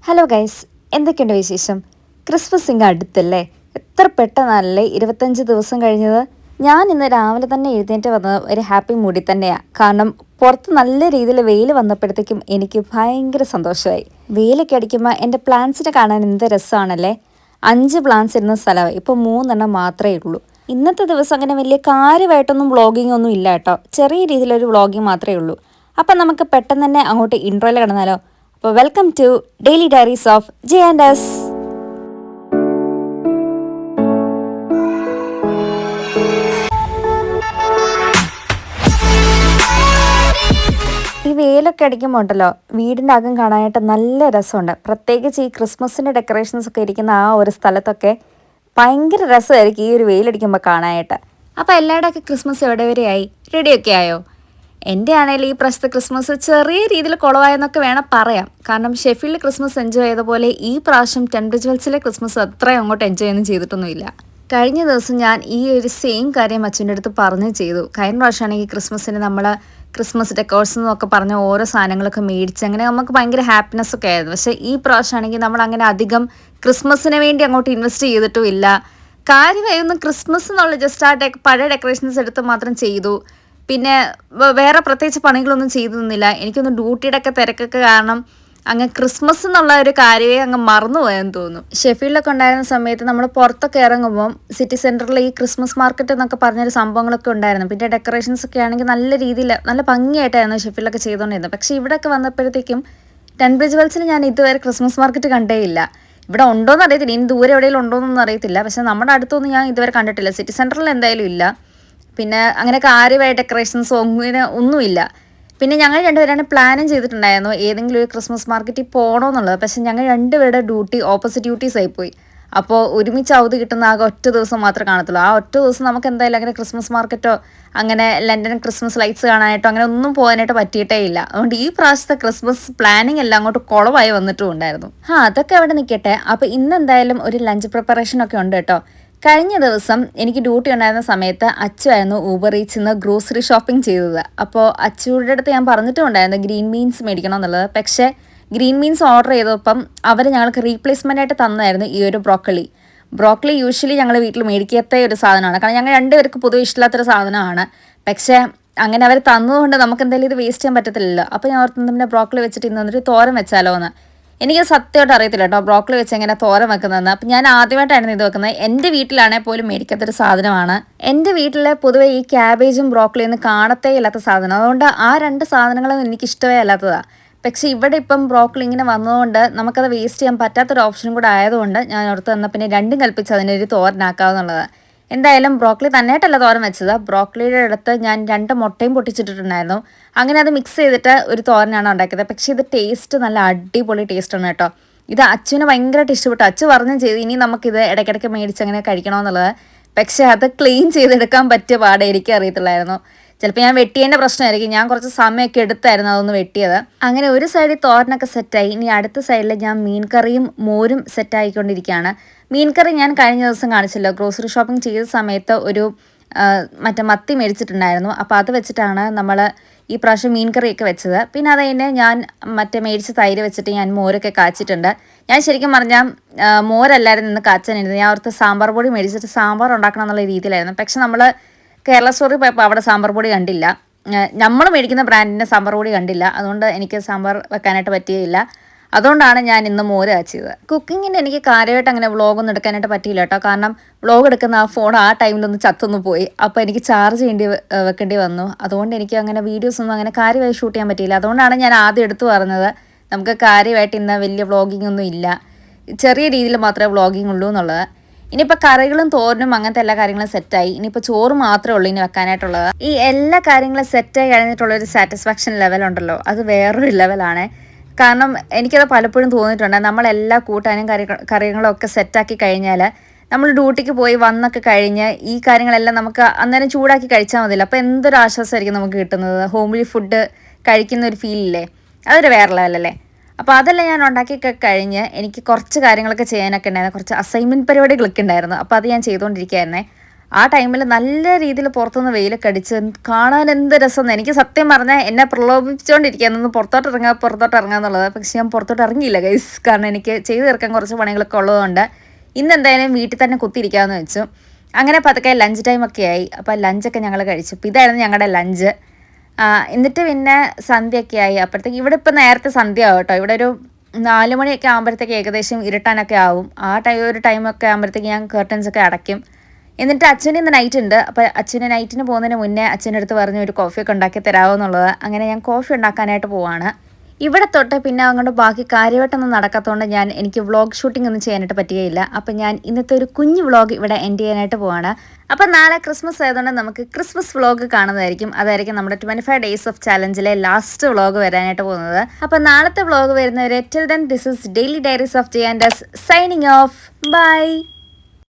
Hello guys, എന്തൊക്കെയുണ്ട് വിശേഷം? Christmas ഇങ്ങ് അടുത്തല്ലേ? എത്ര പെട്ടെന്നല്ലേ 25 ദിവസം കഴിഞ്ഞത്. ഞാൻ ഇന്ന് രാവിലെ തന്നെ എഴുന്നേറ്റ് വന്നത് ഒരു ഹാപ്പി മൂഡിൽ തന്നെയാണ്. കാരണം പുറത്ത് നല്ല രീതിയിൽ വെയിൽ വന്നപ്പോഴത്തേക്കും എനിക്ക് ഭയങ്കര സന്തോഷമായി. വെയിലൊക്കെ അടിക്കുമ്പോൾ എൻ്റെ പ്ലാന്റ്സിനെ കാണാൻ എന്ത് രസമാണല്ലേ. 5 പ്ലാന്റ്സ് ഇരുന്ന സ്ഥലമായി, ഇപ്പോൾ 3 മാത്രമേ ഉള്ളൂ. ഇന്നത്തെ ദിവസം അങ്ങനെ വലിയ കാര്യമായിട്ടൊന്നും വ്ളോഗിങ് ഒന്നും ഇല്ല കേട്ടോ. ചെറിയ രീതിയിലൊരു വ്ളോഗിങ് മാത്രമേ ഉള്ളൂ. അപ്പം നമുക്ക് പെട്ടെന്ന് തന്നെ അങ്ങോട്ട് ഇൻട്രോയിൽ കിടന്നാലോ? അപ്പോൾ welcome to daily diaries of J and S. ഈ വെയിലൊക്കെ അടിക്കുമ്പോൾ ഉണ്ടല്ലോ, വീടിൻ്റെ അകം കാണാനായിട്ട് നല്ല രസമുണ്ട്. പ്രത്യേകിച്ച് ഈ ക്രിസ്മസിൻ്റെ ഡെക്കറേഷൻസ് ഒക്കെ ഇരിക്കുന്ന ആ ഒരു സ്ഥലത്തൊക്കെ ഭയങ്കര രസമായിരിക്കും ഈ ഒരു വെയിലടിക്കുമ്പോൾ കാണാനായിട്ട്. അപ്പോൾ എല്ലാവരുടെയൊക്കെ ക്രിസ്മസ് എവിടെ വരെയായി? റെഡിയൊക്കെ ആയോ? എൻ്റെ ആണെങ്കിൽ ഈ പ്രാവശ്യത്തെ ക്രിസ്മസ് ചെറിയ രീതിയിൽ കുളവായെന്നൊക്കെ വേണം പറയാം. കാരണം ഷെഫീൽഡ് ക്രിസ്മസ് എൻജോയ് ചെയ്ത പോലെ ഈ പ്രാവശ്യം ടെൻബ്രിഡ്ജ് വെൽസിലെ ക്രിസ്മസ് അത്രയും അങ്ങോട്ട് എൻജോയ് ഒന്നും ചെയ്തിട്ടൊന്നുമില്ല. കഴിഞ്ഞ ദിവസം ഞാൻ ഈ ഒരു സെയിം കാര്യം അച്ഛൻ്റെ അടുത്ത് പറഞ്ഞു ചെയ്തു. കഴിഞ്ഞ പ്രാവശ്യമാണെങ്കിൽ ക്രിസ്മസിന് നമ്മൾ ക്രിസ്മസ് ഡെക്കോർസ് എന്നൊക്കെ പറഞ്ഞ ഓരോ സാധനങ്ങളൊക്കെ മേടിച്ച് അങ്ങനെ നമുക്ക് ഭയങ്കര ഹാപ്പിനെസ് ഒക്കെ ആയിരുന്നു. പക്ഷേ ഈ പ്രാവശ്യമാണെങ്കിൽ നമ്മൾ അങ്ങനെ അധികം ക്രിസ്മസിന് വേണ്ടി അങ്ങോട്ട് ഇൻവെസ്റ്റ് ചെയ്തിട്ടും ഇല്ല. കാര്യമായൊന്നും ക്രിസ്മസ് എന്നുള്ള ജസ്റ്റ് ആ പഴയ ഡെക്കറേഷൻസ് എടുത്ത് മാത്രം ചെയ്തു. പിന്നെ വേറെ പ്രത്യേകിച്ച് പണികളൊന്നും ചെയ്തു നിന്നില്ല. എനിക്കൊന്ന് ഡ്യൂട്ടിയുടെ ഒക്കെ തിരക്കൊക്കെ കാരണം അങ്ങ് ക്രിസ്മസ് എന്നുള്ള ഒരു കാര്യമേ അങ്ങ് മറന്നുപോയെന്ന് തോന്നുന്നു. ഷെഫീൽഡൊക്കെ ഉണ്ടായിരുന്ന സമയത്ത് നമ്മൾ പുറത്തൊക്കെ ഇറങ്ങുമ്പം സിറ്റി സെൻറ്ററിൽ ഈ ക്രിസ്മസ് മാർക്കറ്റ് എന്നൊക്കെ പറഞ്ഞൊരു സംഭവങ്ങളൊക്കെ ഉണ്ടായിരുന്നു. പിന്നെ ഡെക്കറേഷൻസ് ഒക്കെ ആണെങ്കിൽ നല്ല രീതിയിൽ നല്ല ഭംഗിയായിട്ടായിരുന്നു ഷെഫീൽഡൊക്കെ ചെയ്തുകൊണ്ടിരുന്നത്. പക്ഷേ ഇവിടെയൊക്കെ വന്നപ്പോഴത്തേക്കും ടെൻബ്രിഡ്ജ് വെൽസിൽ ഞാൻ ഇതുവരെ ക്രിസ്മസ് മാർക്കറ്റ് കണ്ടേ ഇല്ല. ഇവിടെ ഉണ്ടോയെന്ന് അറിയത്തില്ല, ഇനി ദൂരെ എവിടെയെങ്കിലും ഉണ്ടോയെന്നൊന്നും അറിയത്തില്ല. പക്ഷേ നമ്മുടെ അടുത്തൊന്നും ഞാൻ ഇതുവരെ കണ്ടിട്ടില്ല. സിറ്റി സെൻറ്ററിൽ എന്തായാലും ഇല്ല. പിന്നെ അങ്ങനെ കാര്യമായ ഡെക്കറേഷൻസോ ഒന്നുമില്ല. പിന്നെ ഞങ്ങൾ രണ്ടുപേരാണ് പ്ലാനും ചെയ്തിട്ടുണ്ടായിരുന്നു ഏതെങ്കിലും ഒരു ക്രിസ്മസ് മാർക്കറ്റിൽ പോകണമെന്നുള്ളത്. പക്ഷേ ഞങ്ങൾ രണ്ടുപേരുടെ ഡ്യൂട്ടി ഓപ്പോസിറ്റ് ഡ്യൂട്ടീസ് ആയിപ്പോയി. അപ്പോൾ ഒരുമിച്ച് അവധി കിട്ടുന്ന ആകെ ഒറ്റ ദിവസം മാത്രമേ കാണത്തുള്ളൂ. ആ ഒറ്റ ദിവസം നമുക്ക് എന്തായാലും അങ്ങനെ ക്രിസ്മസ് മാർക്കറ്റോ അങ്ങനെ ലണ്ടൻ ക്രിസ്മസ് ലൈറ്റ്സ് കാണാനായിട്ടോ അങ്ങനെ ഒന്നും പോകാനായിട്ട് പറ്റിയിട്ടേ ഇല്ല. അതുകൊണ്ട് ഈ പ്രാവശ്യത്തെ ക്രിസ്മസ് പ്ലാനിങ് എല്ലാം അങ്ങോട്ട് കുളമായി വന്നിട്ടും ഉണ്ടായിരുന്നു. അതൊക്കെ അവിടെ നിൽക്കട്ടെ. അപ്പോൾ ഇന്ന് എന്തായാലും ഒരു ലഞ്ച് പ്രിപ്പറേഷനൊക്കെ ഉണ്ട് കേട്ടോ. കഴിഞ്ഞ ദിവസം എനിക്ക് ഡ്യൂട്ടി ഉണ്ടായിരുന്ന സമയത്ത് അച്ചുവായിരുന്നു ഊബർ ഈറ്റ്സിൽ നിന്ന് ഗ്രോസറി ഷോപ്പിംഗ് ചെയ്തത്. അപ്പോൾ അച്ചുവിടെ അടുത്ത് ഞാൻ പറഞ്ഞിട്ടുണ്ടായിരുന്നു ഗ്രീൻ ബീൻസ് മേടിക്കണം എന്നുള്ളത്. പക്ഷേ ഗ്രീൻ ബീൻസ് ഓർഡർ ചെയ്തപ്പം അവർ ഞങ്ങൾക്ക് റീപ്ലേസ്മെൻ്റ് ആയിട്ട് തന്നായിരുന്നു ഈ ഒരു ബ്രോക്കലി യൂഷ്വലി ഞങ്ങൾ വീട്ടിൽ മേടിക്കാത്ത ഒരു സാധനമാണ്. കാരണം ഞങ്ങൾ രണ്ടുപേർക്ക് പൊതുവെ ഇഷ്ടമില്ലാത്തൊരു സാധനമാണ്. പക്ഷേ അങ്ങനെ അവർ തന്നതുകൊണ്ട് നമുക്ക് എന്തായാലും ഇത് വേസ്റ്റ് ചെയ്യാൻ പറ്റത്തില്ലല്ലോ. അപ്പോൾ ഞാൻ ഓർത്ത് പിന്നെ ബ്രോക്കലി വെച്ചിട്ട് ഇന്ന് വന്നിട്ട് തോരൻ വെച്ചാലോ എന്ന്. എനിക്ക് സത്യമായിട്ട് അറിയത്തില്ല കേട്ടോ ബ്രോക്കലി വെച്ച് എങ്ങനെ തോരൻ വെക്കുന്നതെന്ന്. അപ്പം ഞാൻ ആദ്യമായിട്ടായിരുന്നു ഇത് വെക്കുന്നത്. എൻ്റെ വീട്ടിലാണെങ്കിൽ പോലും മേടിക്കാത്തൊരു സാധനമാണ്. എൻ്റെ വീട്ടിലെ പൊതുവെ ഈ ക്യാബേജും ബ്രോക്കലിയൊന്നും കാണത്തേ ഇല്ലാത്ത സാധനം. അതുകൊണ്ട് ആ 2 സാധനങ്ങളും എനിക്ക് ഇഷ്ടമേ അല്ലാത്തതാണ്. പക്ഷേ ഇവിടെ ഇപ്പം ബ്രോക്കലി ഇങ്ങനെ വന്നതുകൊണ്ട് നമുക്കത് വേസ്റ്റ് ചെയ്യാൻ പറ്റാത്തൊരു ഓപ്ഷനും കൂടെ ആയതുകൊണ്ട് ഞാൻ ഓർത്ത് തന്നാൽ പിന്നെ രണ്ടും കൽപ്പിച്ച് അതിനൊരു തോരനാക്കാവുന്നുള്ളത്. എന്തായാലും ബ്രോക്കലി തന്നെയായിട്ടല്ല തോരൻ വെച്ചത്. ബ്രോക്കലിയുടെ അടുത്ത് ഞാൻ 2 മുട്ടയും പൊട്ടിച്ചിട്ടിട്ടുണ്ടായിരുന്നു. അങ്ങനെ അത് മിക്സ് ചെയ്തിട്ട് ഒരു തോരനാണ് ഉണ്ടാക്കിയത്. പക്ഷേ ഇത് ടേസ്റ്റ് നല്ല അടിപൊളി ടേസ്റ്റാണ് കേട്ടോ. ഇത് അച്ചുവിന് ഭയങ്കരമായിട്ട് ഇഷ്ടപ്പെട്ടു. അച്ചു പറഞ്ഞും ചെയ്തു ഇനി നമുക്കിത് ഇടയ്ക്കിടയ്ക്ക് മേടിച്ച് അങ്ങനെ കഴിക്കണമെന്നുള്ളത്. പക്ഷേ അത് ക്ലീൻ ചെയ്തെടുക്കാൻ പറ്റിയ പാടെ എനിക്ക് അറിയത്തില്ലായിരുന്നു. ചിലപ്പോൾ ഞാൻ വെട്ടിയതിൻ്റെ പ്രശ്നമായിരിക്കും. ഞാൻ കുറച്ച് സമയമൊക്കെ എടുത്തായിരുന്നു അതൊന്ന് വെട്ടിയത്. അങ്ങനെ ഒരു സൈഡിൽ തോരനൊക്കെ സെറ്റായി. ഇനി അടുത്ത സൈഡിൽ ഞാൻ മീൻ കറിയും മോരും സെറ്റായിക്കൊണ്ടിരിക്കുകയാണ്. മീൻ കറി ഞാൻ കഴിഞ്ഞ ദിവസം കാണിച്ചല്ലോ, ഗ്രോസറി ഷോപ്പിംഗ് ചെയ്ത സമയത്ത് ഒരു മത്തി മേടിച്ചിട്ടുണ്ടായിരുന്നു. അപ്പോൾ അത് വെച്ചിട്ടാണ് നമ്മൾ ഈ പ്രാവശ്യം മീൻ കറിയൊക്കെ വെച്ചത്. പിന്നെ അത് കഴിഞ്ഞ് ഞാൻ മേടിച്ച തൈര് വെച്ചിട്ട് ഞാൻ മോരൊക്കെ കാച്ചിട്ടുണ്ട്. ഞാൻ ശരിക്കും പറഞ്ഞാൽ മോരല്ലായിരുന്നു ഇന്ന് കാച്ചാനിരുന്നത്. ഞാൻ ഓർത്ത് സാമ്പാർ പൊടി മേടിച്ചിട്ട് സാമ്പാർ ഉണ്ടാക്കണം എന്നുള്ള രീതിയിലായിരുന്നു. പക്ഷെ നമ്മൾ കേരള സ്റ്റോറിൽ പോയപ്പോൾ അവിടെ സാമ്പാർ പൊടി കണ്ടില്ല. നമ്മൾ മേടിക്കുന്ന ബ്രാൻഡിൻ്റെ സാമ്പാർ പൊടി കണ്ടില്ല. അതുകൊണ്ട് എനിക്ക് സാമ്പാർ വെക്കാനായിട്ട് പറ്റിയില്ല. അതുകൊണ്ടാണ് ഞാൻ ഇന്ന് മോര് കാച്ചിയത്. കുക്കിങ്ങിൻ്റെ എനിക്ക് കാര്യമായിട്ട് അങ്ങനെ വ്ളോഗൊന്നും എടുക്കാനായിട്ട് പറ്റിയില്ല കേട്ടോ. കാരണം വ്ളോഗ് എടുക്കുന്ന ആ ഫോൺ ആ ടൈമിലൊന്ന് ചത്തൊന്ന് പോയി. അപ്പോൾ എനിക്ക് ചാർജ് വെക്കേണ്ടി വന്നു. അതുകൊണ്ട് എനിക്ക് അങ്ങനെ വീഡിയോസൊന്നും അങ്ങനെ കാര്യമായി ഷൂട്ട് ചെയ്യാൻ പറ്റിയില്ല. അതുകൊണ്ടാണ് ഞാൻ ആദ്യം എടുത്തു പറഞ്ഞത് നമുക്ക് കാര്യമായിട്ട് ഇന്ന് വലിയ വ്ളോഗിങ് ഒന്നും ഇല്ല, ചെറിയ രീതിയിൽ മാത്രമേ വ്ളോഗിങ് ഉള്ളൂ എന്നുള്ളത്. ഇനിയിപ്പോൾ കറികളും തോരനും അങ്ങനത്തെ എല്ലാ കാര്യങ്ങളും സെറ്റായി. ഇനിയിപ്പോൾ ചോറ് മാത്രമേ ഉള്ളൂ ഇനി വെക്കാനായിട്ടുള്ളത്. ഈ എല്ലാ കാര്യങ്ങളും സെറ്റായി കഴിഞ്ഞിട്ടുള്ളൊരു സാറ്റിസ്ഫാക്ഷൻ ലെവലുണ്ടല്ലോ, അത് വേറൊരു ലെവലാണ്. കാരണം എനിക്കത് പലപ്പോഴും തോന്നിയിട്ടുണ്ട്. നമ്മളെല്ലാ കൂട്ടാനും കറികളും ഒക്കെ സെറ്റാക്കി കഴിഞ്ഞാൽ നമ്മൾ ഡ്യൂട്ടിക്ക് പോയി വന്നൊക്കെ കഴിഞ്ഞ് ഈ കാര്യങ്ങളെല്ലാം നമുക്ക് അന്നേരം ചൂടാക്കി കഴിച്ചാൽ മതിയല്ലോ. അപ്പോൾ എന്തൊരു ആശ്വാസമായിരിക്കും നമുക്ക് കിട്ടുന്നത്. ഹോംലി ഫുഡ് കഴിക്കുന്ന ഒരു ഫീലില്ലേ, അതൊരു വേറെ ലെവലല്ലേ. അപ്പോൾ അതെല്ലാം ഞാൻ ഉണ്ടാക്കിയൊക്കെ കഴിഞ്ഞ് എനിക്ക് കുറച്ച് കാര്യങ്ങളൊക്കെ ചെയ്യാനൊക്കെ ഉണ്ടായിരുന്നു. കുറച്ച് അസൈൻമെൻറ്റ് പരിപാടികളൊക്കെ ഉണ്ടായിരുന്നു. അപ്പോൾ അത് ഞാൻ ചെയ്തുകൊണ്ടിരിക്കുകയായിരുന്നേ. ആ ടൈമിൽ നല്ല രീതിയിൽ പുറത്തുനിന്ന് വെയിലൊക്കെ അടിച്ച് കാണാൻ എന്ത് രസമെന്ന്. എനിക്ക് സത്യം പറഞ്ഞാൽ എന്നെ പ്രലോഭിപ്പിച്ചുകൊണ്ടിരിക്കുകയെന്നൊന്ന് പുറത്തോട്ട് ഇറങ്ങാന്നുള്ളത്. പക്ഷെ ഞാൻ പുറത്തോട്ട് ഇറങ്ങിയില്ല ഗൈസ്. കാരണം എനിക്ക് ചെയ്തു തീർക്കാൻ കുറച്ച് പണികളൊക്കെ ഉള്ളതുകൊണ്ട് ഇന്ന് എന്തായാലും വീട്ടിൽ തന്നെ കുത്തിയിരിക്കാമെന്ന് വെച്ചു. അങ്ങനെ പതുക്കെ ലഞ്ച് ടൈമൊക്കെ ആയി. അപ്പോൾ ലഞ്ചൊക്കെ ഞങ്ങൾ കഴിച്ചു. അപ്പോൾ ഇതായിരുന്നു ഞങ്ങളുടെ ലഞ്ച്. എന്നിട്ട് പിന്നെ സന്ധ്യയൊക്കെ ആയി. അപ്പോഴത്തേക്ക് ഇവിടെ ഇപ്പോൾ നേരത്തെ സന്ധ്യ ആവും കേട്ടോ. ഇവിടെ ഒരു 4 മണിയൊക്കെ ആകുമ്പോഴത്തേക്ക് ഏകദേശം ഇരുട്ടാനൊക്കെ ആവും. ആ ഒരു ടൈമൊക്കെ ആകുമ്പോഴത്തേക്ക് ഞാൻ കർട്ടൻസൊക്കെ അടയ്ക്കും. എന്നിട്ട് അച്ഛന് ഇന്ന് നൈറ്റ് ഉണ്ട്. അപ്പോൾ അച്ഛന് നൈറ്റിന് പോകുന്നതിന് മുന്നേ അച്ഛൻ്റെ അടുത്ത് പറഞ്ഞു ഒരു കോഫിയൊക്കെ ഉണ്ടാക്കി തരാമോ എന്നുള്ളത്. അങ്ങനെ ഞാൻ കോഫി ഉണ്ടാക്കാനായിട്ട് പോവാണ്. ഇവിടെ തൊട്ട് പിന്നെ അങ്ങോട്ട് ബാക്കി കാര്യമായിട്ടൊന്നും നടക്കാത്തതുകൊണ്ട് എനിക്ക് വ്ളോഗ് ഷൂട്ടിംഗ് ഒന്നും ചെയ്യാനായിട്ട് പറ്റുകയില്ല. അപ്പം ഞാൻ ഇന്നത്തെ ഒരു കുഞ്ഞു വ്ളോഗ് ഇവിടെ എൻഡ് ചെയ്യാനായിട്ട് പോവാണ്. അപ്പം നാളെ ക്രിസ്മസ് ആയതുകൊണ്ട് നമുക്ക് ക്രിസ്മസ് വ്ളോഗ് കാണുന്നതായിരിക്കും. അതായിരിക്കും നമ്മുടെ 25 ഡേയ്സ് ഓഫ് ചാലഞ്ചിലെ ലാസ്റ്റ് വ്ളോഗ് വരാനായിട്ട് പോകുന്നത്. അപ്പം നാളത്തെ വ്ളോഗ് വരുന്നവരെ till then this is daily diaries of ജയാൻഡസ് സൈനിങ് ഓഫ്. ബൈ.